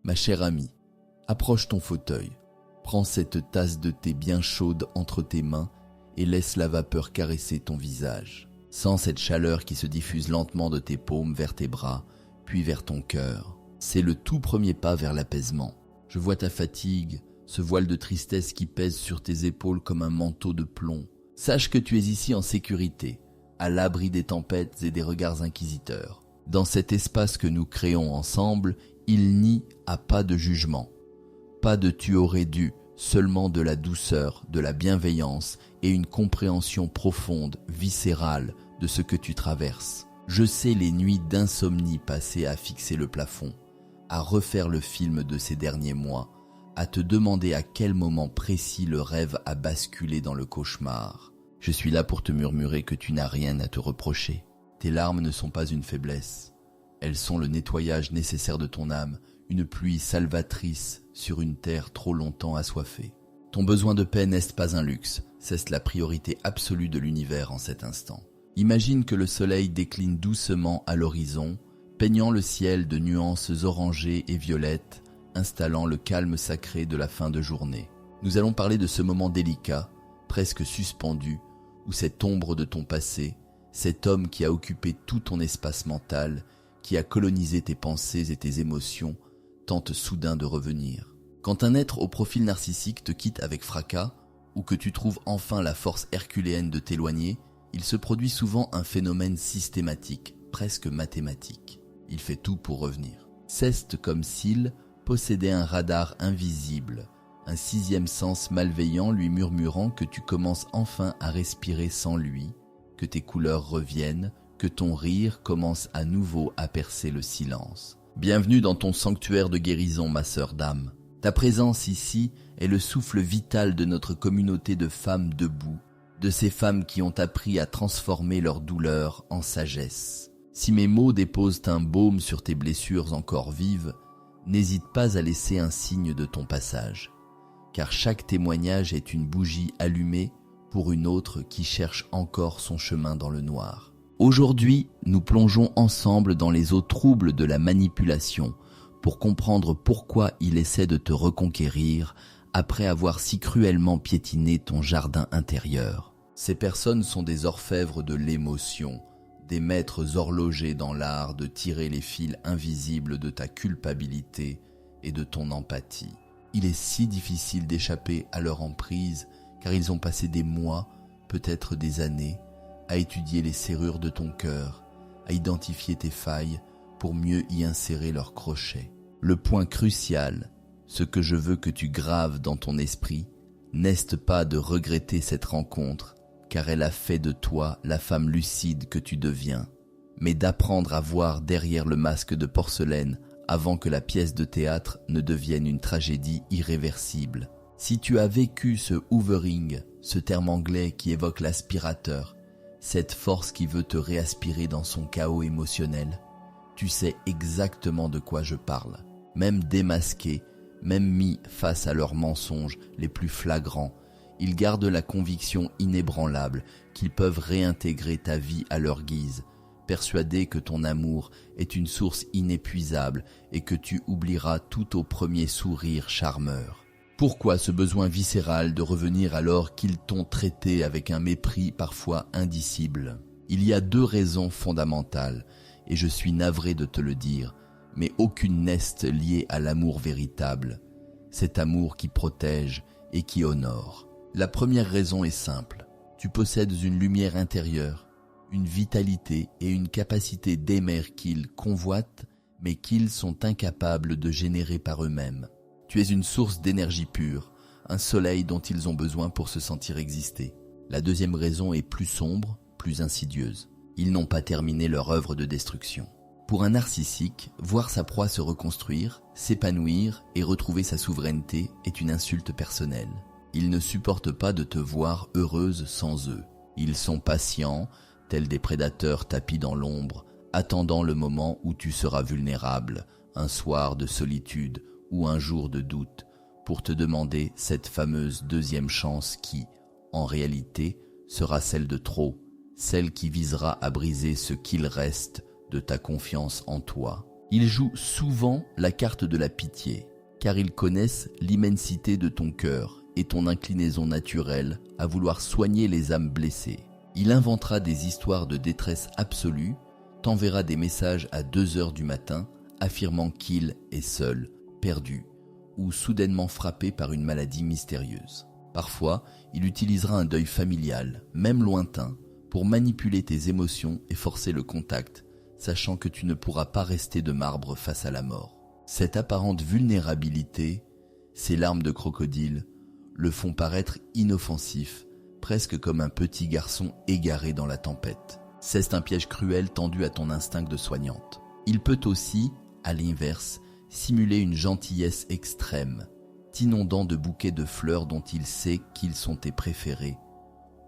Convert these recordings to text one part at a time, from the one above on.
Ma chère amie, approche ton fauteuil, prends cette tasse de thé bien chaude entre tes mains et laisse la vapeur caresser ton visage. Sens cette chaleur qui se diffuse lentement de tes paumes vers tes bras, puis vers ton cœur. C'est le tout premier pas vers l'apaisement. Je vois ta fatigue, ce voile de tristesse qui pèse sur tes épaules comme un manteau de plomb. Sache que tu es ici en sécurité, à l'abri des tempêtes et des regards inquisiteurs. Dans cet espace que nous créons ensemble, il n'y a pas de jugement. Pas de tu aurais dû, seulement de la douceur, de la bienveillance et une compréhension profonde, viscérale de ce que tu traverses. Je sais les nuits d'insomnie passées à fixer le plafond, à refaire le film de ces derniers mois, à te demander à quel moment précis le rêve a basculé dans le cauchemar. Je suis là pour te murmurer que tu n'as rien à te reprocher. Tes larmes ne sont pas une faiblesse. Elles sont le nettoyage nécessaire de ton âme, une pluie salvatrice sur une terre trop longtemps assoiffée. Ton besoin de paix n'est pas un luxe, c'est la priorité absolue de l'univers en cet instant. Imagine que le soleil décline doucement à l'horizon, peignant le ciel de nuances orangées et violettes, installant le calme sacré de la fin de journée. Nous allons parler de ce moment délicat, presque suspendu, où cette ombre de ton passé, cet homme qui a occupé tout ton espace mental, qui a colonisé tes pensées et tes émotions, tente soudain de revenir. Quand un être au profil narcissique te quitte avec fracas, ou que tu trouves enfin la force herculéenne de t'éloigner, il se produit souvent un phénomène systématique, presque mathématique. Il fait tout pour revenir. C'est comme s'il possédait un radar invisible, un sixième sens malveillant lui murmurant que tu commences enfin à respirer sans lui, que tes couleurs reviennent, que ton rire commence à nouveau à percer le silence. Bienvenue dans ton sanctuaire de guérison, ma sœur d'âme. Ta présence ici est le souffle vital de notre communauté de femmes debout, de ces femmes qui ont appris à transformer leur douleur en sagesse. Si mes mots déposent un baume sur tes blessures encore vives, n'hésite pas à laisser un signe de ton passage, car chaque témoignage est une bougie allumée pour une autre qui cherche encore son chemin dans le noir. Aujourd'hui, nous plongeons ensemble dans les eaux troubles de la manipulation pour comprendre pourquoi il essaie de te reconquérir après avoir si cruellement piétiné ton jardin intérieur. Ces personnes sont des orfèvres de l'émotion, des maîtres horlogers dans l'art de tirer les fils invisibles de ta culpabilité et de ton empathie. Il est si difficile d'échapper à leur emprise car ils ont passé des mois, peut-être des années, à étudier les serrures de ton cœur, à identifier tes failles pour mieux y insérer leurs crochets. Le point crucial, ce que je veux que tu graves dans ton esprit, n'est pas de regretter cette rencontre, car elle a fait de toi la femme lucide que tu deviens, mais d'apprendre à voir derrière le masque de porcelaine avant que la pièce de théâtre ne devienne une tragédie irréversible. Si tu as vécu ce hoovering, ce terme anglais qui évoque l'aspirateur, cette force qui veut te réaspirer dans son chaos émotionnel, tu sais exactement de quoi je parle. Même démasqués, même mis face à leurs mensonges les plus flagrants, ils gardent la conviction inébranlable qu'ils peuvent réintégrer ta vie à leur guise, persuadés que ton amour est une source inépuisable et que tu oublieras tout au premier sourire charmeur. Pourquoi ce besoin viscéral de revenir alors qu'ils t'ont traité avec un mépris parfois indicible? Il y a deux raisons fondamentales, et je suis navré de te le dire, mais aucune n'est liée à l'amour véritable, cet amour qui protège et qui honore. La première raison est simple, tu possèdes une lumière intérieure, une vitalité et une capacité d'aimer qu'ils convoitent, mais qu'ils sont incapables de générer par eux-mêmes. Tu es une source d'énergie pure, un soleil dont ils ont besoin pour se sentir exister. La deuxième raison est plus sombre, plus insidieuse. Ils n'ont pas terminé leur œuvre de destruction. Pour un narcissique, voir sa proie se reconstruire, s'épanouir et retrouver sa souveraineté est une insulte personnelle. Ils ne supportent pas de te voir heureuse sans eux. Ils sont patients, tels des prédateurs tapis dans l'ombre, attendant le moment où tu seras vulnérable, un soir de solitude ou un jour de doute, pour te demander cette fameuse deuxième chance qui, en réalité, sera celle de trop, celle qui visera à briser ce qu'il reste de ta confiance en toi. Ils jouent souvent la carte de la pitié, car ils connaissent l'immensité de ton cœur et ton inclinaison naturelle à vouloir soigner les âmes blessées. Il inventera des histoires de détresse absolue, t'enverra des messages à 2 heures du matin, affirmant qu'il est seul, perdu, ou soudainement frappé par une maladie mystérieuse. Parfois, il utilisera un deuil familial, même lointain, pour manipuler tes émotions et forcer le contact, sachant que tu ne pourras pas rester de marbre face à la mort. Cette apparente vulnérabilité, ces larmes de crocodile, le font paraître inoffensif, presque comme un petit garçon égaré dans la tempête. C'est un piège cruel tendu à ton instinct de soignante. Il peut aussi, à l'inverse, simuler une gentillesse extrême, t'inondant de bouquets de fleurs dont il sait qu'ils sont tes préférés,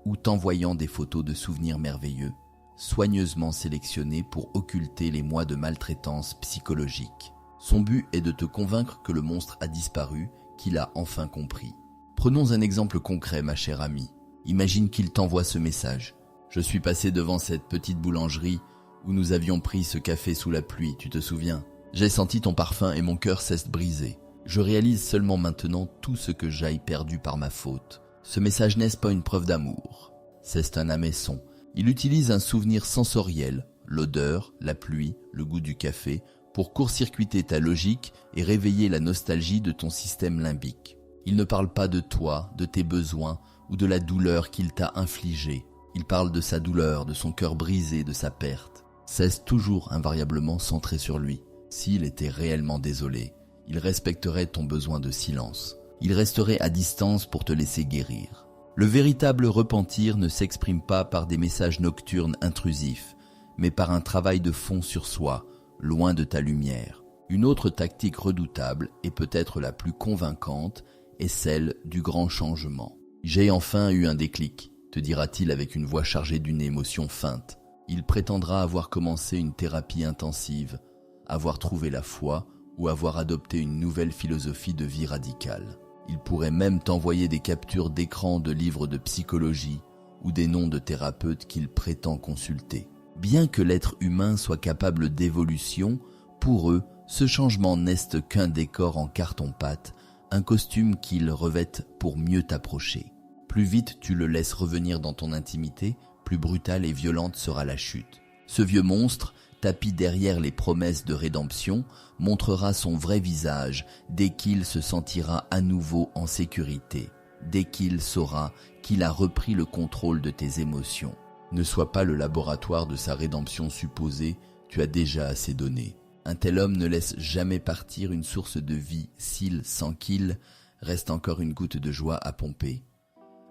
ou t'envoyant des photos de souvenirs merveilleux, soigneusement sélectionnés pour occulter les mois de maltraitance psychologique. Son but est de te convaincre que le monstre a disparu, qu'il a enfin compris. Prenons un exemple concret, ma chère amie. Imagine qu'il t'envoie ce message. Je suis passé devant cette petite boulangerie où nous avions pris ce café sous la pluie, tu te souviens? J'ai senti ton parfum et mon cœur s'est brisé. Je réalise seulement maintenant tout ce que j'aille perdu par ma faute. Ce message n'est pas une preuve d'amour. C'est un hameçon. Il utilise un souvenir sensoriel, l'odeur, la pluie, le goût du café, pour court-circuiter ta logique et réveiller la nostalgie de ton système limbique. Il ne parle pas de toi, de tes besoins ou de la douleur qu'il t'a infligée. Il parle de sa douleur, de son cœur brisé, de sa perte. C'est toujours invariablement centré sur lui. S'il était réellement désolé, il respecterait ton besoin de silence. Il resterait à distance pour te laisser guérir. Le véritable repentir ne s'exprime pas par des messages nocturnes intrusifs, mais par un travail de fond sur soi, loin de ta lumière. Une autre tactique redoutable, et peut-être la plus convaincante, est celle du grand changement. J'ai enfin eu un déclic, te dira-t-il avec une voix chargée d'une émotion feinte. Il prétendra avoir commencé une thérapie intensive, avoir trouvé la foi ou avoir adopté une nouvelle philosophie de vie radicale. Il pourrait même t'envoyer des captures d'écran de livres de psychologie ou des noms de thérapeutes qu'il prétend consulter. Bien que l'être humain soit capable d'évolution, pour eux, ce changement n'est qu'un décor en carton-pâte, un costume qu'ils revêtent pour mieux t'approcher. Plus vite tu le laisses revenir dans ton intimité, plus brutale et violente sera la chute. Ce vieux monstre, tapi derrière les promesses de rédemption, montrera son vrai visage dès qu'il se sentira à nouveau en sécurité, dès qu'il saura qu'il a repris le contrôle de tes émotions. Ne sois pas le laboratoire de sa rédemption supposée, tu as déjà assez donné. Un tel homme ne laisse jamais partir une source de vie s'il, sans qu'il, reste encore une goutte de joie à pomper,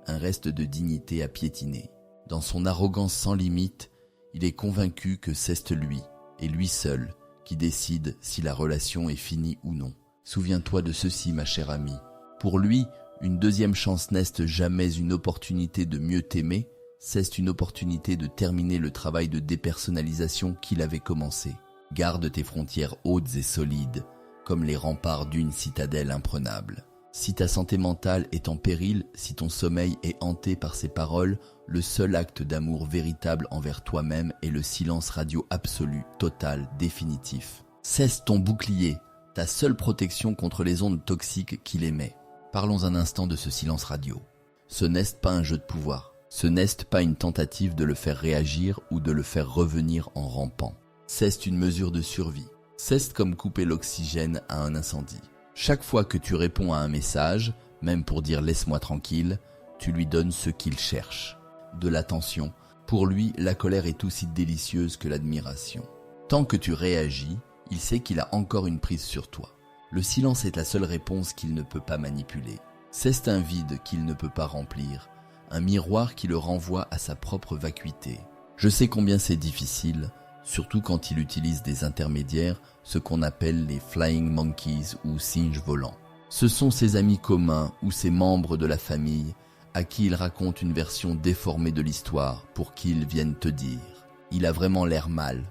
un reste de dignité à piétiner. Dans son arrogance sans limite, il est convaincu que c'est lui, et lui seul, qui décide si la relation est finie ou non. Souviens-toi de ceci, ma chère amie. Pour lui, une deuxième chance n'est jamais une opportunité de mieux t'aimer, c'est une opportunité de terminer le travail de dépersonnalisation qu'il avait commencé. Garde tes frontières hautes et solides, comme les remparts d'une citadelle imprenable. Si ta santé mentale est en péril, si ton sommeil est hanté par ces paroles, le seul acte d'amour véritable envers toi-même est le silence radio absolu, total, définitif. Cesse ton bouclier, ta seule protection contre les ondes toxiques qu'il émet. Parlons un instant de ce silence radio. Ce n'est pas un jeu de pouvoir. Ce n'est pas une tentative de le faire réagir ou de le faire revenir en rampant. C'est une mesure de survie. C'est comme couper l'oxygène à un incendie. Chaque fois que tu réponds à un message, même pour dire « laisse-moi tranquille », tu lui donnes ce qu'il cherche. De l'attention. Pour lui, la colère est aussi délicieuse que l'admiration. Tant que tu réagis, il sait qu'il a encore une prise sur toi. Le silence est la seule réponse qu'il ne peut pas manipuler. C'est un vide qu'il ne peut pas remplir, un miroir qui le renvoie à sa propre vacuité. Je sais combien c'est difficile, surtout quand il utilise des intermédiaires, ce qu'on appelle les flying monkeys ou singes volants. Ce sont ses amis communs ou ses membres de la famille à qui il raconte une version déformée de l'histoire pour qu'ils viennent te dire « Il a vraiment l'air mal,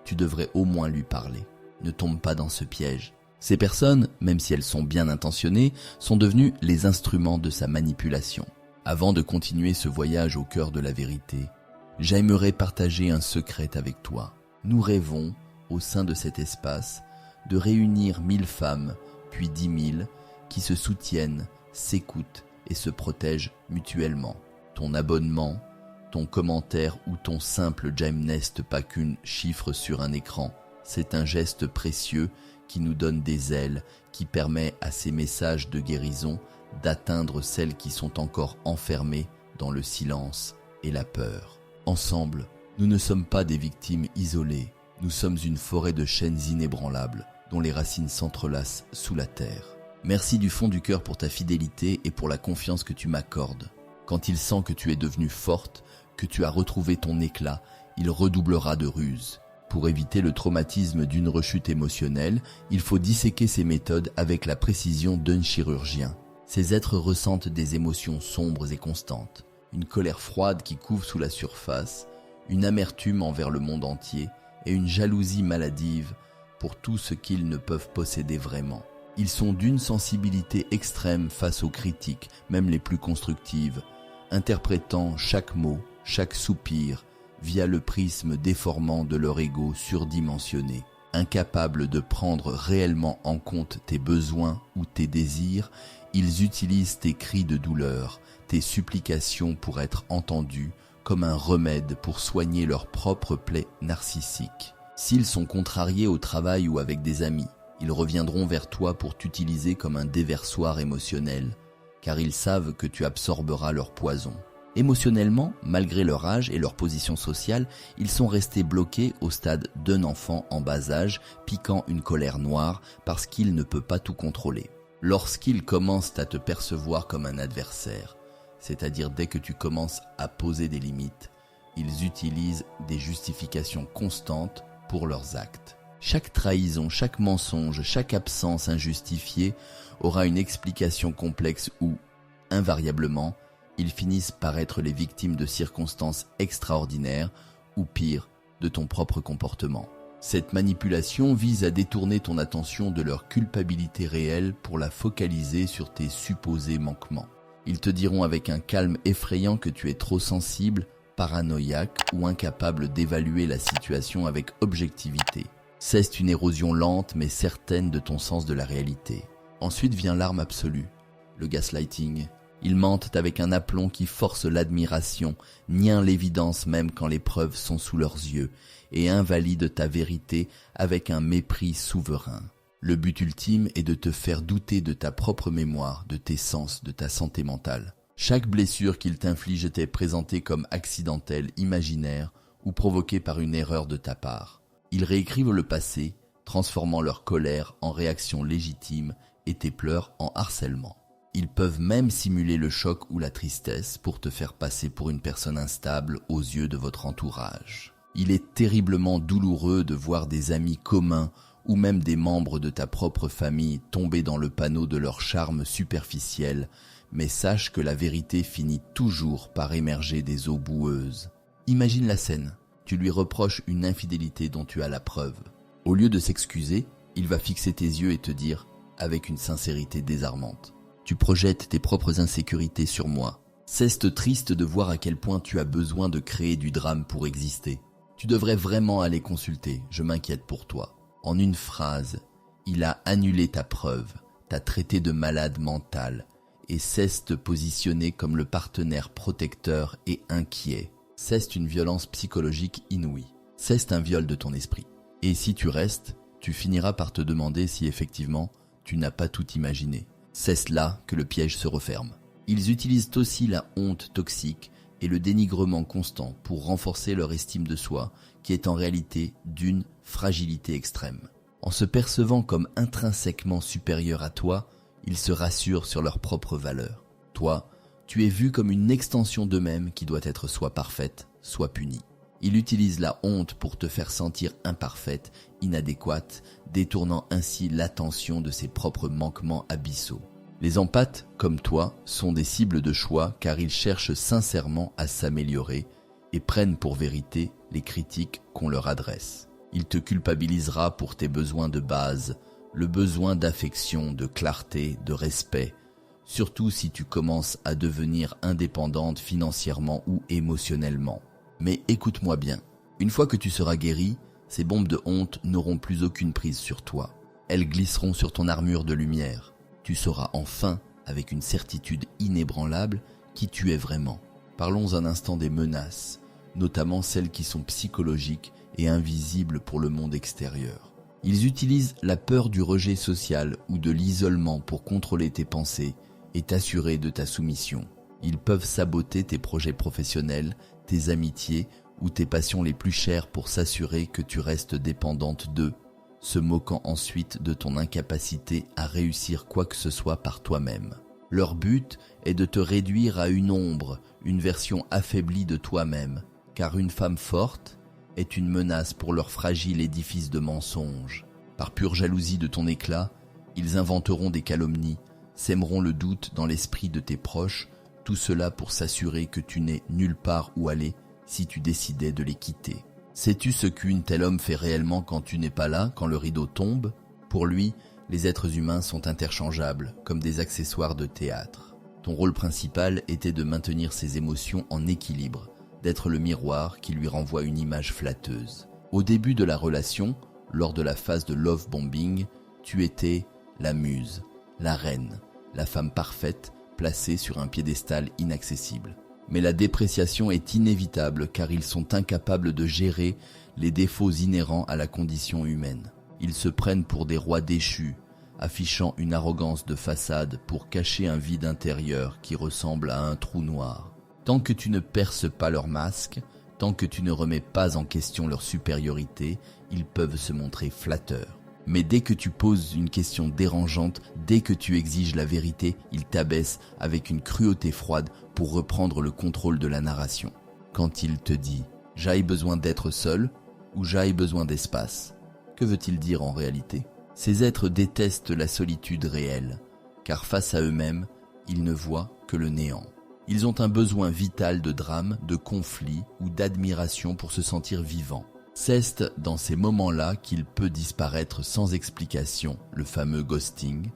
tu devrais au moins lui parler. Ne tombe pas dans ce piège. » Ces personnes, même si elles sont bien intentionnées, sont devenues les instruments de sa manipulation. Avant de continuer ce voyage au cœur de la vérité, j'aimerais partager un secret avec toi. Nous rêvons, au sein de cet espace, de réunir 1000 femmes, puis 10 000, qui se soutiennent, s'écoutent et se protègent mutuellement. Ton abonnement, ton commentaire ou ton simple j'aime n'est pas qu'une chiffre sur un écran. C'est un geste précieux qui nous donne des ailes, qui permet à ces messages de guérison d'atteindre celles qui sont encore enfermées dans le silence et la peur. Ensemble, nous ne sommes pas des victimes isolées, nous sommes une forêt de chaînes inébranlables dont les racines s'entrelacent sous la terre. Merci du fond du cœur pour ta fidélité et pour la confiance que tu m'accordes. Quand il sent que tu es devenue forte, que tu as retrouvé ton éclat, il redoublera de ruse. Pour éviter le traumatisme d'une rechute émotionnelle, il faut disséquer ces méthodes avec la précision d'un chirurgien. Ces êtres ressentent des émotions sombres et constantes, une colère froide qui couve sous la surface, une amertume envers le monde entier et une jalousie maladive pour tout ce qu'ils ne peuvent posséder vraiment. Ils sont d'une sensibilité extrême face aux critiques, même les plus constructives, interprétant chaque mot, chaque soupir, via le prisme déformant de leur ego surdimensionné. Incapables de prendre réellement en compte tes besoins ou tes désirs, ils utilisent tes cris de douleur, tes supplications pour être entendus, comme un remède pour soigner leurs propres plaies narcissiques. S'ils sont contrariés au travail ou avec des amis, ils reviendront vers toi pour t'utiliser comme un déversoir émotionnel, car ils savent que tu absorberas leur poison. Émotionnellement, malgré leur âge et leur position sociale, ils sont restés bloqués au stade d'un enfant en bas âge, piquant une colère noire parce qu'il ne peut pas tout contrôler. Lorsqu'ils commencent à te percevoir comme un adversaire, c'est-à-dire dès que tu commences à poser des limites, ils utilisent des justifications constantes pour leurs actes. Chaque trahison, chaque mensonge, chaque absence injustifiée aura une explication complexe où, invariablement, ils finissent par être les victimes de circonstances extraordinaires ou pire, de ton propre comportement. Cette manipulation vise à détourner ton attention de leur culpabilité réelle pour la focaliser sur tes supposés manquements. Ils te diront avec un calme effrayant que tu es trop sensible, paranoïaque ou incapable d'évaluer la situation avec objectivité. C'est une érosion lente mais certaine de ton sens de la réalité. Ensuite vient l'arme absolue, le gaslighting. Ils mentent avec un aplomb qui force l'admiration, nient l'évidence même quand les preuves sont sous leurs yeux, et invalident ta vérité avec un mépris souverain. Le but ultime est de te faire douter de ta propre mémoire, de tes sens, de ta santé mentale. Chaque blessure qu'ils t'infligent t'est présentée comme accidentelle, imaginaire ou provoquée par une erreur de ta part. Ils réécrivent le passé, transformant leur colère en réaction légitime et tes pleurs en harcèlement. Ils peuvent même simuler le choc ou la tristesse pour te faire passer pour une personne instable aux yeux de votre entourage. Il est terriblement douloureux de voir des amis communs ou même des membres de ta propre famille tomber dans le panneau de leur charme superficiel, mais sache que la vérité finit toujours par émerger des eaux boueuses. Imagine la scène, tu lui reproches une infidélité dont tu as la preuve. Au lieu de s'excuser, il va fixer tes yeux et te dire, avec une sincérité désarmante: tu projettes tes propres insécurités sur moi. C'est triste de voir à quel point tu as besoin de créer du drame pour exister. Tu devrais vraiment aller consulter, je m'inquiète pour toi. En une phrase, il a annulé ta preuve, t'a traité de malade mental et cesse de te positionner comme le partenaire protecteur et inquiet. C'est une violence psychologique inouïe. C'est un viol de ton esprit. Et si tu restes, tu finiras par te demander si effectivement tu n'as pas tout imaginé. C'est là que le piège se referme. Ils utilisent aussi la honte toxique et le dénigrement constant pour renforcer leur estime de soi, qui est en réalité d'une fragilité extrême. En se percevant comme intrinsèquement supérieurs à toi, ils se rassurent sur leur propre valeur. Toi, tu es vu comme une extension d'eux-mêmes qui doit être soit parfaite, soit punie. Il utilise la honte pour te faire sentir imparfaite, inadéquate, détournant ainsi l'attention de ses propres manquements abyssaux. Les empathes, comme toi, sont des cibles de choix car ils cherchent sincèrement à s'améliorer et prennent pour vérité les critiques qu'on leur adresse. Il te culpabilisera pour tes besoins de base, le besoin d'affection, de clarté, de respect, surtout si tu commences à devenir indépendante financièrement ou émotionnellement. Mais écoute-moi bien, une fois que tu seras guéri, ces bombes de honte n'auront plus aucune prise sur toi. Elles glisseront sur ton armure de lumière. Tu sauras enfin, avec une certitude inébranlable, qui tu es vraiment. Parlons un instant des menaces, notamment celles qui sont psychologiques et invisibles pour le monde extérieur. Ils utilisent la peur du rejet social ou de l'isolement pour contrôler tes pensées et t'assurer de ta soumission. Ils peuvent saboter tes projets professionnels, tes amitiés ou tes passions les plus chères pour s'assurer que tu restes dépendante d'eux, se moquant ensuite de ton incapacité à réussir quoi que ce soit par toi-même. Leur but est de te réduire à une ombre, une version affaiblie de toi-même, car une femme forte est une menace pour leur fragile édifice de mensonges. Par pure jalousie de ton éclat, ils inventeront des calomnies, sèmeront le doute dans l'esprit de tes proches, tout cela pour s'assurer que tu n'es nulle part où aller si tu décidais de les quitter. Sais-tu ce qu'un tel homme fait réellement quand tu n'es pas là, quand le rideau tombe? Pour lui, les êtres humains sont interchangeables, comme des accessoires de théâtre. Ton rôle principal était de maintenir ses émotions en équilibre, d'être le miroir qui lui renvoie une image flatteuse. Au début de la relation, lors de la phase de love bombing, tu étais la muse, la reine, la femme parfaite, placée sur un piédestal inaccessible. Mais la dépréciation est inévitable car ils sont incapables de gérer les défauts inhérents à la condition humaine. Ils se prennent pour des rois déchus, affichant une arrogance de façade pour cacher un vide intérieur qui ressemble à un trou noir. Tant que tu ne perces pas leur masque, tant que tu ne remets pas en question leur supériorité, ils peuvent se montrer flatteurs. Mais dès que tu poses une question dérangeante, dès que tu exiges la vérité, ils t'abaissent avec une cruauté froide pour reprendre le contrôle de la narration. Quand il te dit « j'aille besoin d'être seul » ou « j'aille besoin d'espace », que veut-il dire en réalité? Ces êtres détestent la solitude réelle, car face à eux-mêmes, ils ne voient que le néant. Ils ont un besoin vital de drame, de conflit ou d'admiration pour se sentir vivants. C'est dans ces moments-là qu'il peut disparaître sans explication, le fameux ghosting,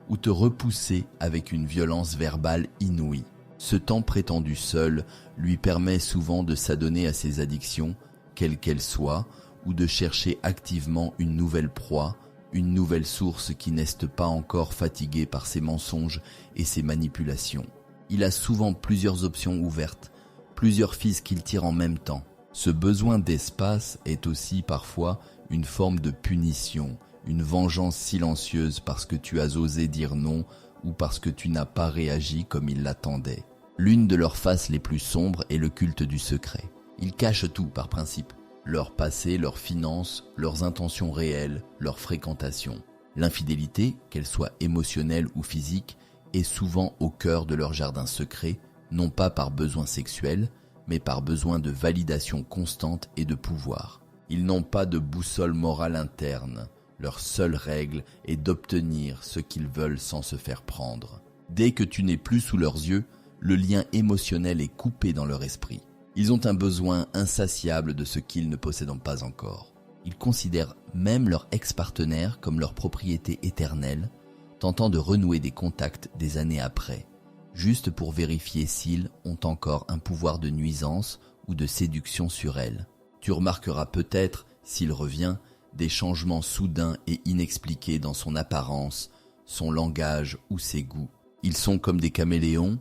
ou te repousser avec une violence verbale inouïe. Ce temps prétendu seul lui permet souvent de s'adonner à ses addictions, quelles qu'elles soient, ou de chercher activement une nouvelle proie, une nouvelle source qui n'est pas encore fatiguée par ses mensonges et ses manipulations. Il a souvent plusieurs options ouvertes, plusieurs fils qu'il tire en même temps. Ce besoin d'espace est aussi parfois une forme de punition, une vengeance silencieuse parce que tu as osé dire non ou parce que tu n'as pas réagi comme il l'attendait. L'une de leurs faces les plus sombres est le culte du secret. Ils cachent tout par principe, leur passé, leurs finances, leurs intentions réelles, leurs fréquentations. L'infidélité, qu'elle soit émotionnelle ou physique, est souvent au cœur de leur jardin secret, non pas par besoin sexuel, mais par besoin de validation constante et de pouvoir. Ils n'ont pas de boussole morale interne. Leur seule règle est d'obtenir ce qu'ils veulent sans se faire prendre. Dès que tu n'es plus sous leurs yeux, le lien émotionnel est coupé dans leur esprit. Ils ont un besoin insatiable de ce qu'ils ne possèdent pas encore. Ils considèrent même leur ex-partenaire comme leur propriété éternelle, tentant de renouer des contacts des années après, juste pour vérifier s'ils ont encore un pouvoir de nuisance ou de séduction sur elle. Tu remarqueras peut-être, s'il revient, des changements soudains et inexpliqués dans son apparence, son langage ou ses goûts. Ils sont comme des caméléons,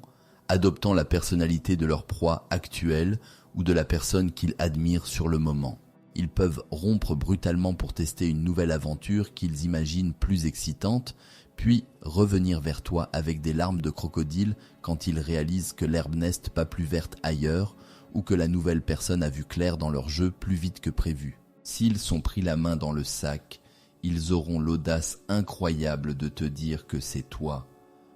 adoptant la personnalité de leur proie actuelle ou de la personne qu'ils admirent sur le moment. Ils peuvent rompre brutalement pour tester une nouvelle aventure qu'ils imaginent plus excitante, puis revenir vers toi avec des larmes de crocodile quand ils réalisent que l'herbe n'est pas plus verte ailleurs ou que la nouvelle personne a vu clair dans leur jeu plus vite que prévu. S'ils sont pris la main dans le sac, ils auront l'audace incroyable de te dire que c'est toi,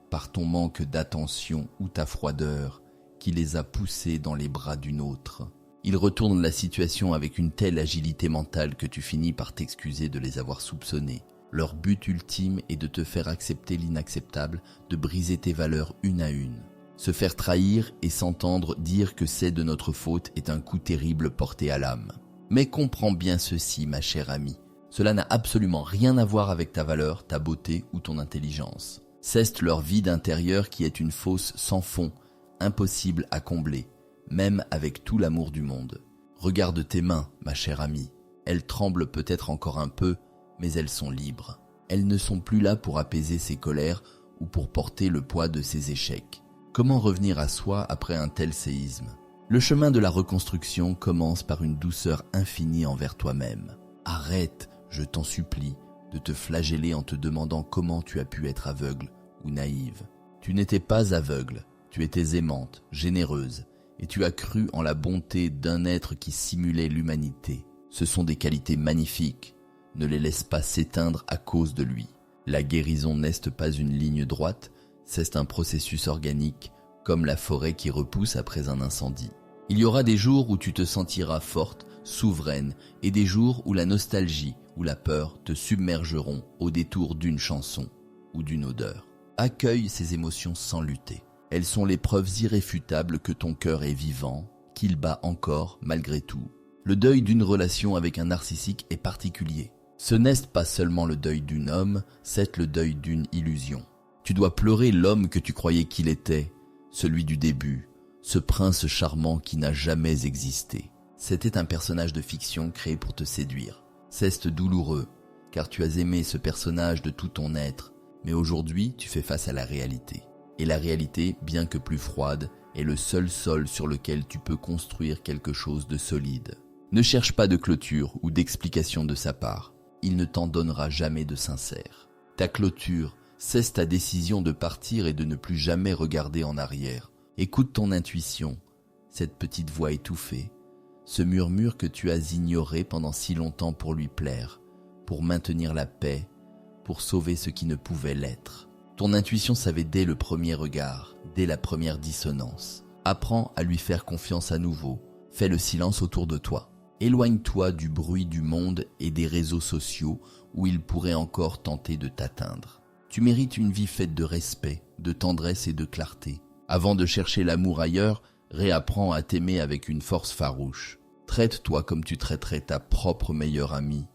par ton manque d'attention ou ta froideur, qui les a poussés dans les bras d'une autre. Ils retournent la situation avec une telle agilité mentale que tu finis par t'excuser de les avoir soupçonnés. Leur but ultime est de te faire accepter l'inacceptable, de briser tes valeurs une à une. Se faire trahir et s'entendre dire que c'est de notre faute est un coup terrible porté à l'âme. Mais comprends bien ceci, ma chère amie. Cela n'a absolument rien à voir avec ta valeur, ta beauté ou ton intelligence. C'est leur vide intérieur qui est une fosse sans fond, impossible à combler, même avec tout l'amour du monde. Regarde tes mains, ma chère amie. Elles tremblent peut-être encore un peu, mais elles sont libres. Elles ne sont plus là pour apaiser ses colères ou pour porter le poids de ses échecs. Comment revenir à soi après un tel séisme? Le chemin de la reconstruction commence par une douceur infinie envers toi-même. Arrête, je t'en supplie, de te flageller en te demandant comment tu as pu être aveugle ou naïve. Tu n'étais pas aveugle, tu étais aimante, généreuse, et tu as cru en la bonté d'un être qui simulait l'humanité. Ce sont des qualités magnifiques, ne les laisse pas s'éteindre à cause de lui. La guérison n'est pas une ligne droite, c'est un processus organique, comme la forêt qui repousse après un incendie. Il y aura des jours où tu te sentiras forte, souveraine, et des jours où la nostalgie ou la peur te submergeront au détour d'une chanson ou d'une odeur. Accueille ces émotions sans lutter. Elles sont les preuves irréfutables que ton cœur est vivant, qu'il bat encore malgré tout. Le deuil d'une relation avec un narcissique est particulier. Ce n'est pas seulement le deuil d'un homme, c'est le deuil d'une illusion. Tu dois pleurer l'homme que tu croyais qu'il était, celui du début, ce prince charmant qui n'a jamais existé. C'était un personnage de fiction créé pour te séduire. C'est douloureux, car tu as aimé ce personnage de tout ton être, mais aujourd'hui tu fais face à la réalité. Et la réalité, bien que plus froide, est le seul sol sur lequel tu peux construire quelque chose de solide. Ne cherche pas de clôture ou d'explication de sa part. Il ne t'en donnera jamais de sincère. Ta clôture, c'est ta décision de partir et de ne plus jamais regarder en arrière. Écoute ton intuition, cette petite voix étouffée, ce murmure que tu as ignoré pendant si longtemps pour lui plaire, pour maintenir la paix, pour sauver ce qui ne pouvait l'être. Ton intuition savait dès le premier regard, dès la première dissonance. Apprends à lui faire confiance à nouveau. Fais le silence autour de toi. Éloigne-toi du bruit du monde et des réseaux sociaux où il pourrait encore tenter de t'atteindre. Tu mérites une vie faite de respect, de tendresse et de clarté. Avant de chercher l'amour ailleurs, réapprends à t'aimer avec une force farouche. Traite-toi comme tu traiterais ta propre meilleure amie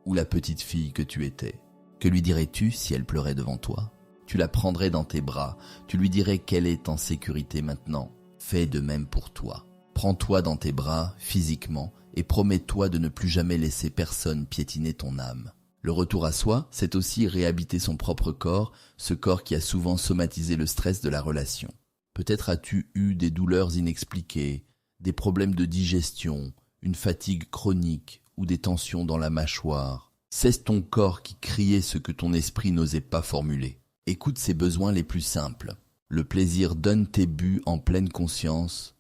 ou la petite fille que tu étais. Que lui dirais-tu si elle pleurait devant toi? Tu la prendrais dans tes bras, tu lui dirais qu'elle est en sécurité maintenant. Fais de même pour toi. Prends-toi dans tes bras, physiquement, et promets-toi de ne plus jamais laisser personne piétiner ton âme. Le retour à soi, c'est aussi réhabiter son propre corps, ce corps qui a souvent somatisé le stress de la relation. Peut-être as-tu eu des douleurs inexpliquées, des problèmes de digestion, une fatigue chronique ou des tensions dans la mâchoire. C'est ton corps qui criait ce que ton esprit n'osait pas formuler. Écoute ses besoins les plus simples. Le plaisir donne tes buts en pleine conscience,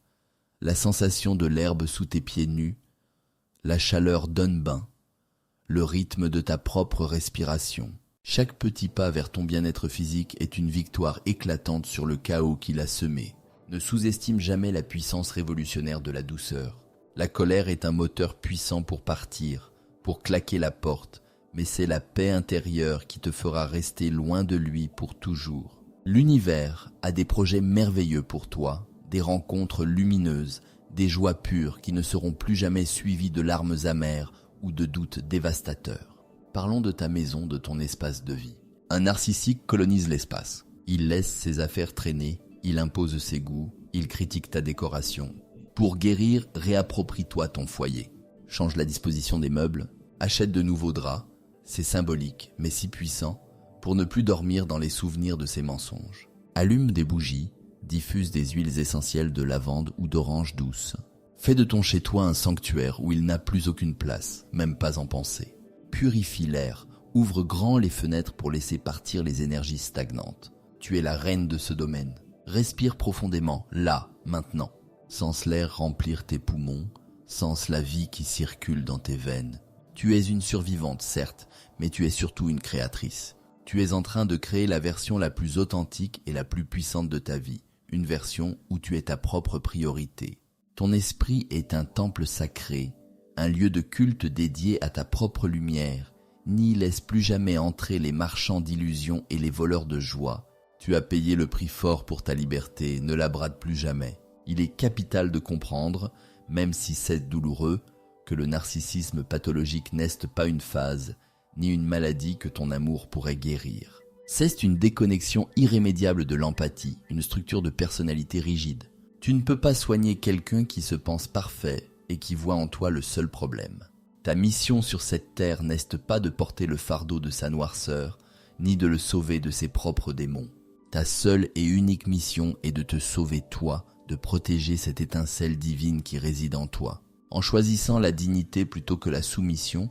la sensation de l'herbe sous tes pieds nus, la chaleur donne bain, le rythme de ta propre respiration. Chaque petit pas vers ton bien-être physique est une victoire éclatante sur le chaos qu'il a semé. Ne sous-estime jamais la puissance révolutionnaire de la douceur. La colère est un moteur puissant pour partir, pour claquer la porte, mais c'est la paix intérieure qui te fera rester loin de lui pour toujours. L'univers a des projets merveilleux pour toi, des rencontres lumineuses, des joies pures qui ne seront plus jamais suivies de larmes amères ou de doutes dévastateurs. Parlons de ta maison, de ton espace de vie. Un narcissique colonise l'espace. Il laisse ses affaires traîner, il impose ses goûts, il critique ta décoration. Pour guérir, réapproprie-toi ton foyer. Change la disposition des meubles, achète de nouveaux draps. C'est symbolique, mais si puissant, pour ne plus dormir dans les souvenirs de ses mensonges. Allume des bougies, diffuse des huiles essentielles de lavande ou d'orange douce. Fais de ton chez-toi un sanctuaire où il n'a plus aucune place, même pas en pensée. Purifie l'air, ouvre grand les fenêtres pour laisser partir les énergies stagnantes. Tu es la reine de ce domaine. Respire profondément, là, maintenant. Sens l'air remplir tes poumons, sens la vie qui circule dans tes veines. Tu es une survivante, certes, mais tu es surtout une créatrice. Tu es en train de créer la version la plus authentique et la plus puissante de ta vie, une version où tu es ta propre priorité. Ton esprit est un temple sacré, un lieu de culte dédié à ta propre lumière. N'y laisse plus jamais entrer les marchands d'illusions et les voleurs de joie. Tu as payé le prix fort pour ta liberté, ne la brade plus jamais. Il est capital de comprendre, même si c'est douloureux, que le narcissisme pathologique n'est pas une phase, ni une maladie que ton amour pourrait guérir. C'est une déconnexion irrémédiable de l'empathie, une structure de personnalité rigide. Tu ne peux pas soigner quelqu'un qui se pense parfait et qui voit en toi le seul problème. Ta mission sur cette terre n'est pas de porter le fardeau de sa noirceur, ni de le sauver de ses propres démons. Ta seule et unique mission est de te sauver toi, de protéger cette étincelle divine qui réside en toi. En choisissant la dignité plutôt que la soumission,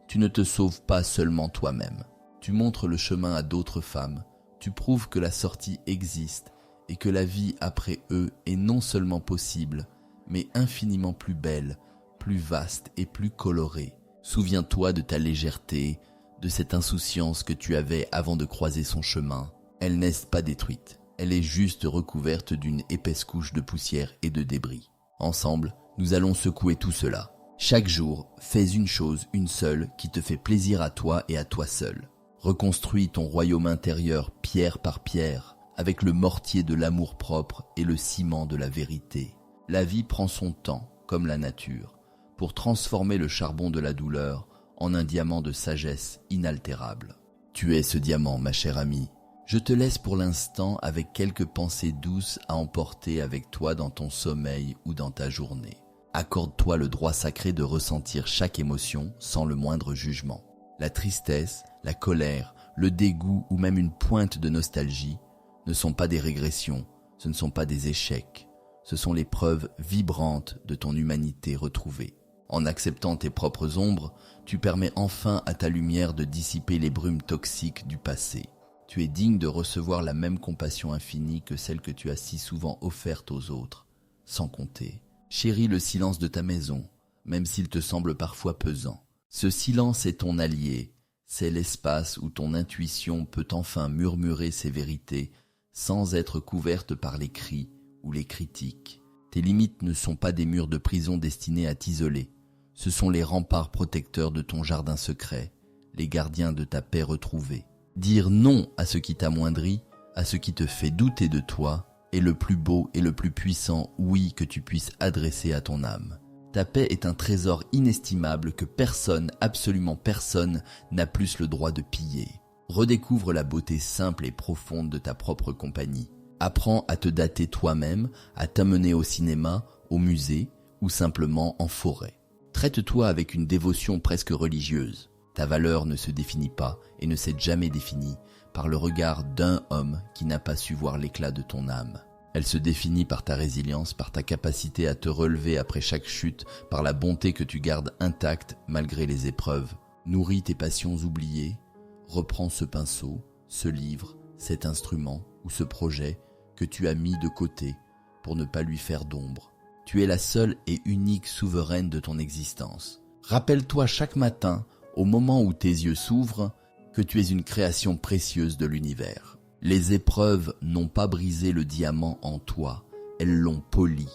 tu ne te sauves pas seulement toi-même. Tu montres le chemin à d'autres femmes, tu prouves que la sortie existe et que la vie après eux est non seulement possible, mais infiniment plus belle, plus vaste et plus colorée. Souviens-toi de ta légèreté, de cette insouciance que tu avais avant de croiser son chemin. Elle n'est pas détruite, elle est juste recouverte d'une épaisse couche de poussière et de débris. Ensemble, nous allons secouer tout cela. Chaque jour, fais une chose, une seule, qui te fait plaisir à toi et à toi seul. Reconstruis ton royaume intérieur pierre par pierre, avec le mortier de l'amour-propre et le ciment de la vérité. La vie prend son temps, comme la nature, pour transformer le charbon de la douleur en un diamant de sagesse inaltérable. Tu es ce diamant, ma chère amie. Je te laisse pour l'instant avec quelques pensées douces à emporter avec toi dans ton sommeil ou dans ta journée. Accorde-toi le droit sacré de ressentir chaque émotion sans le moindre jugement. La tristesse, la colère, le dégoût ou même une pointe de nostalgie ne sont pas des régressions, ce ne sont pas des échecs, ce sont les preuves vibrantes de ton humanité retrouvée. En acceptant tes propres ombres, tu permets enfin à ta lumière de dissiper les brumes toxiques du passé. Tu es digne de recevoir la même compassion infinie que celle que tu as si souvent offerte aux autres, sans compter. Chéris le silence de ta maison, même s'il te semble parfois pesant. Ce silence est ton allié, c'est l'espace où ton intuition peut enfin murmurer ses vérités sans être couverte par les cris ou les critiques. Tes limites ne sont pas des murs de prison destinés à t'isoler, ce sont les remparts protecteurs de ton jardin secret, les gardiens de ta paix retrouvée. Dire non à ce qui t'amoindrit, à ce qui te fait douter de toi, est le plus beau et le plus puissant oui que tu puisses adresser à ton âme. Ta paix est un trésor inestimable que personne, absolument personne, n'a plus le droit de piller. Redécouvre la beauté simple et profonde de ta propre compagnie. Apprends à te dater toi-même, à t'amener au cinéma, au musée ou simplement en forêt. Traite-toi avec une dévotion presque religieuse. Ta valeur ne se définit pas et ne s'est jamais définie par le regard d'un homme qui n'a pas su voir l'éclat de ton âme. Elle se définit par ta résilience, par ta capacité à te relever après chaque chute, par la bonté que tu gardes intacte malgré les épreuves. Nourris tes passions oubliées, reprends ce pinceau, ce livre, cet instrument ou ce projet que tu as mis de côté pour ne pas lui faire d'ombre. Tu es la seule et unique souveraine de ton existence. Rappelle-toi chaque matin, au moment où tes yeux s'ouvrent, que tu es une création précieuse de l'univers. Les épreuves n'ont pas brisé le diamant en toi, elles l'ont poli.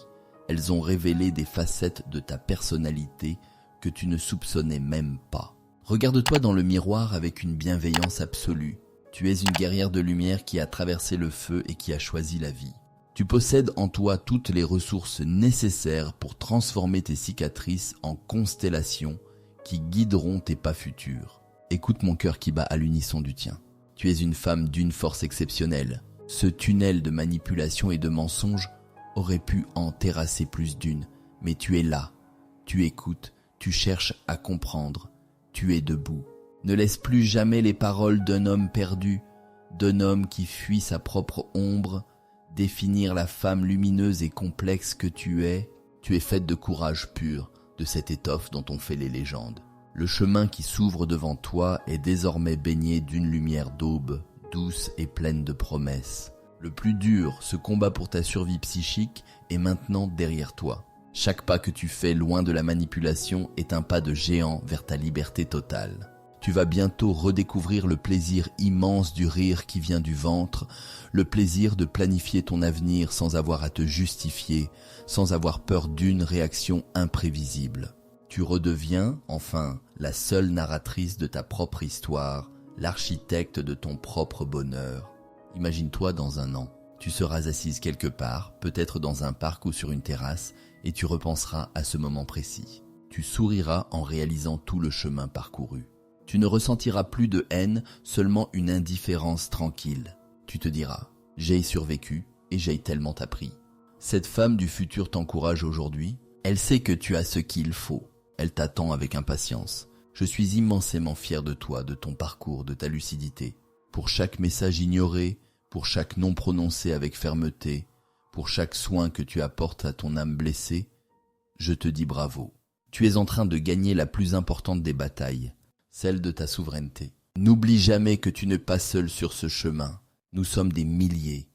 Elles ont révélé des facettes de ta personnalité que tu ne soupçonnais même pas. Regarde-toi dans le miroir avec une bienveillance absolue. Tu es une guerrière de lumière qui a traversé le feu et qui a choisi la vie. Tu possèdes en toi toutes les ressources nécessaires pour transformer tes cicatrices en constellations qui guideront tes pas futurs. Écoute mon cœur qui bat à l'unisson du tien. Tu es une femme d'une force exceptionnelle. Ce tunnel de manipulation et de mensonges aurait pu en terrasser plus d'une, mais tu es là. Tu écoutes, tu cherches à comprendre. Tu es debout. Ne laisse plus jamais les paroles d'un homme perdu, d'un homme qui fuit sa propre ombre, définir la femme lumineuse et complexe que tu es. Tu es faite de courage pur, de cette étoffe dont on fait les légendes. Le chemin qui s'ouvre devant toi est désormais baigné d'une lumière d'aube, douce et pleine de promesses. Le plus dur, ce combat pour ta survie psychique, est maintenant derrière toi. Chaque pas que tu fais loin de la manipulation est un pas de géant vers ta liberté totale. Tu vas bientôt redécouvrir le plaisir immense du rire qui vient du ventre, le plaisir de planifier ton avenir sans avoir à te justifier, sans avoir peur d'une réaction imprévisible. Tu redeviens, enfin, la seule narratrice de ta propre histoire, l'architecte de ton propre bonheur. Imagine-toi dans un an. Tu seras assise quelque part, peut-être dans un parc ou sur une terrasse, et tu repenseras à ce moment précis. Tu souriras en réalisant tout le chemin parcouru. Tu ne ressentiras plus de haine, seulement une indifférence tranquille. Tu te diras, j'ai survécu et j'ai tellement appris. Cette femme du futur t'encourage aujourd'hui. Elle sait que tu as ce qu'il faut. Elle t'attend avec impatience. Je suis immensément fier de toi, de ton parcours, de ta lucidité. Pour chaque message ignoré, pour chaque non prononcé avec fermeté, pour chaque soin que tu apportes à ton âme blessée, je te dis bravo. Tu es en train de gagner la plus importante des batailles, celle de ta souveraineté. N'oublie jamais que tu n'es pas seul sur ce chemin. Nous sommes des milliers,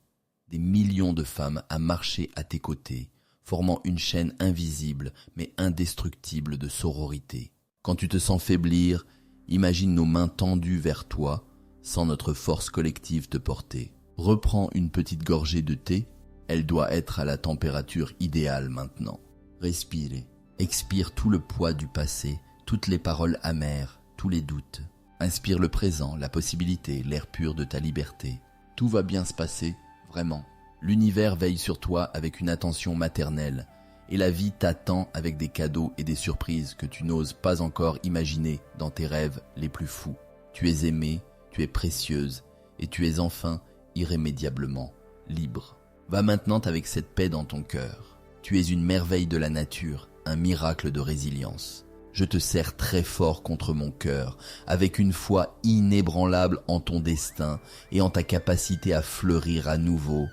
des millions de femmes à marcher à tes côtés, formant une chaîne invisible mais indestructible de sororité. Quand tu te sens faiblir, imagine nos mains tendues vers toi, sans notre force collective te porter. Reprends une petite gorgée de thé, elle doit être à la température idéale maintenant. Respire, expire tout le poids du passé, toutes les paroles amères, tous les doutes. Inspire le présent, la possibilité, l'air pur de ta liberté. Tout va bien se passer, vraiment. L'univers veille sur toi avec une attention maternelle, et la vie t'attend avec des cadeaux et des surprises que tu n'oses pas encore imaginer dans tes rêves les plus fous. Tu es aimée, tu es précieuse, et tu es enfin irrémédiablement libre. Va maintenant avec cette paix dans ton cœur. Tu es une merveille de la nature, un miracle de résilience. Je te serre très fort contre mon cœur, avec une foi inébranlable en ton destin et en ta capacité à fleurir à nouveau,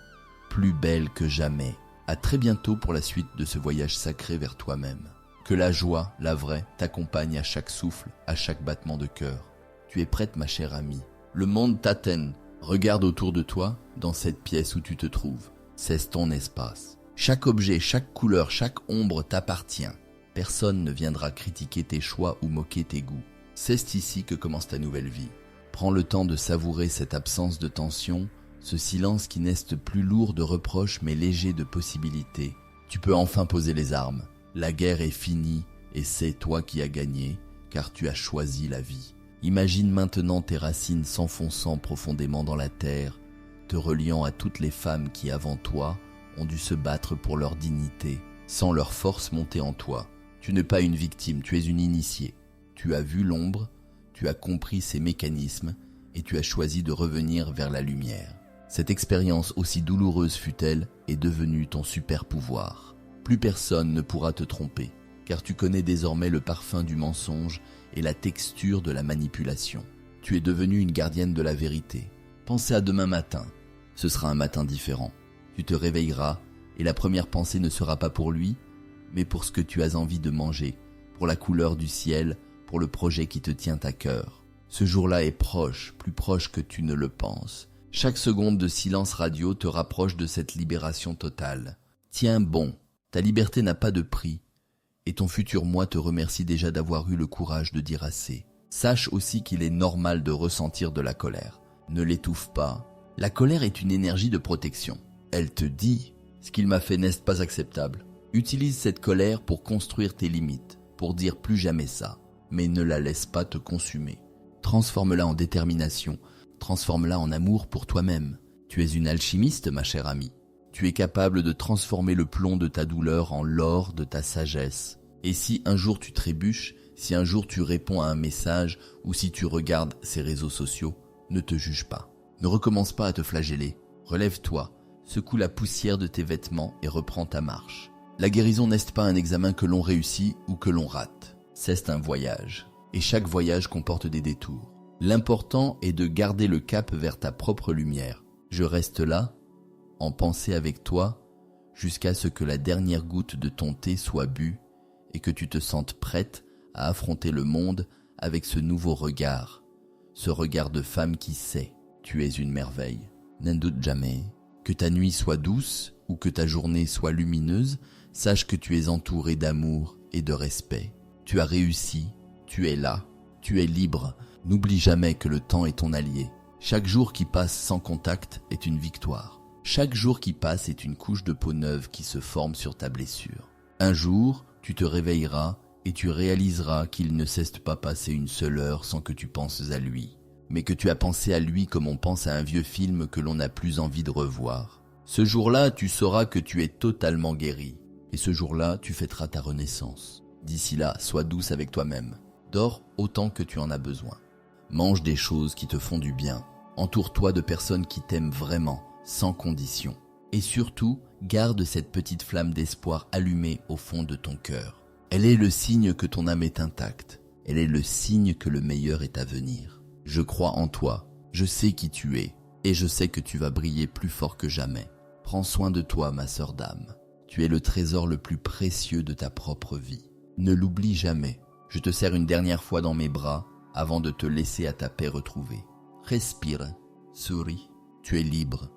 plus belle que jamais. À très bientôt pour la suite de ce voyage sacré vers toi-même. Que la joie, la vraie, t'accompagne à chaque souffle, à chaque battement de cœur. Tu es prête, ma chère amie. Le monde t'attend. Regarde autour de toi, dans cette pièce où tu te trouves. C'est ton espace. Chaque objet, chaque couleur, chaque ombre t'appartient. Personne ne viendra critiquer tes choix ou moquer tes goûts. C'est ici que commence ta nouvelle vie. Prends le temps de savourer cette absence de tension, ce silence qui n'est plus lourd de reproches mais léger de possibilités. Tu peux enfin poser les armes. La guerre est finie et c'est toi qui as gagné, car tu as choisi la vie. Imagine maintenant tes racines s'enfonçant profondément dans la terre, te reliant à toutes les femmes qui, avant toi, ont dû se battre pour leur dignité, sans leur force monter en toi. Tu n'es pas une victime, tu es une initiée. Tu as vu l'ombre, tu as compris ses mécanismes et tu as choisi de revenir vers la lumière. Cette expérience, aussi douloureuse fut-elle, est devenue ton super pouvoir. Plus personne ne pourra te tromper, car tu connais désormais le parfum du mensonge et la texture de la manipulation. Tu es devenue une gardienne de la vérité. Pensez à demain matin. Ce sera un matin différent. Tu te réveilleras et la première pensée ne sera pas pour lui, mais pour ce que tu as envie de manger, pour la couleur du ciel, pour le projet qui te tient à cœur. Ce jour-là est proche, plus proche que tu ne le penses. Chaque seconde de silence radio te rapproche de cette libération totale. Tiens bon, ta liberté n'a pas de prix, et ton futur moi te remercie déjà d'avoir eu le courage de dire assez. Sache aussi qu'il est normal de ressentir de la colère. Ne l'étouffe pas. La colère est une énergie de protection. Elle te dit « ce qu'il m'a fait n'est pas acceptable ». Utilise cette colère pour construire tes limites, pour dire plus jamais ça, mais ne la laisse pas te consumer. Transforme-la en détermination, transforme-la en amour pour toi-même. Tu es une alchimiste, ma chère amie. Tu es capable de transformer le plomb de ta douleur en l'or de ta sagesse. Et si un jour tu trébuches, si un jour tu réponds à un message ou si tu regardes ces réseaux sociaux, ne te juge pas. Ne recommence pas à te flageller. Relève-toi, secoue la poussière de tes vêtements et reprends ta marche. La guérison n'est pas un examen que l'on réussit ou que l'on rate. C'est un voyage. Et chaque voyage comporte des détours. L'important est de garder le cap vers ta propre lumière. Je reste là, en pensée avec toi, jusqu'à ce que la dernière goutte de ton thé soit bue et que tu te sentes prête à affronter le monde avec ce nouveau regard. Ce regard de femme qui sait, tu es une merveille. N'en doute jamais. Que ta nuit soit douce ou que ta journée soit lumineuse, sache que tu es entouré d'amour et de respect. Tu as réussi, tu es là, tu es libre. N'oublie jamais que le temps est ton allié. Chaque jour qui passe sans contact est une victoire. Chaque jour qui passe est une couche de peau neuve qui se forme sur ta blessure. Un jour, tu te réveilleras et tu réaliseras qu'il ne s'est pas passé une seule heure sans que tu penses à lui, mais que tu as pensé à lui comme on pense à un vieux film que l'on n'a plus envie de revoir. Ce jour-là, tu sauras que tu es totalement guéri, et ce jour-là, tu fêteras ta renaissance. D'ici là, sois douce avec toi-même. Dors autant que tu en as besoin. Mange des choses qui te font du bien. Entoure-toi de personnes qui t'aiment vraiment, sans condition. Et surtout, garde cette petite flamme d'espoir allumée au fond de ton cœur. Elle est le signe que ton âme est intacte. Elle est le signe que le meilleur est à venir. Je crois en toi. Je sais qui tu es, et je sais que tu vas briller plus fort que jamais. Prends soin de toi, ma sœur d'âme. Tu es le trésor le plus précieux de ta propre vie. Ne l'oublie jamais. Je te serre une dernière fois dans mes bras avant de te laisser à ta paix retrouvée. Respire, souris, tu es libre.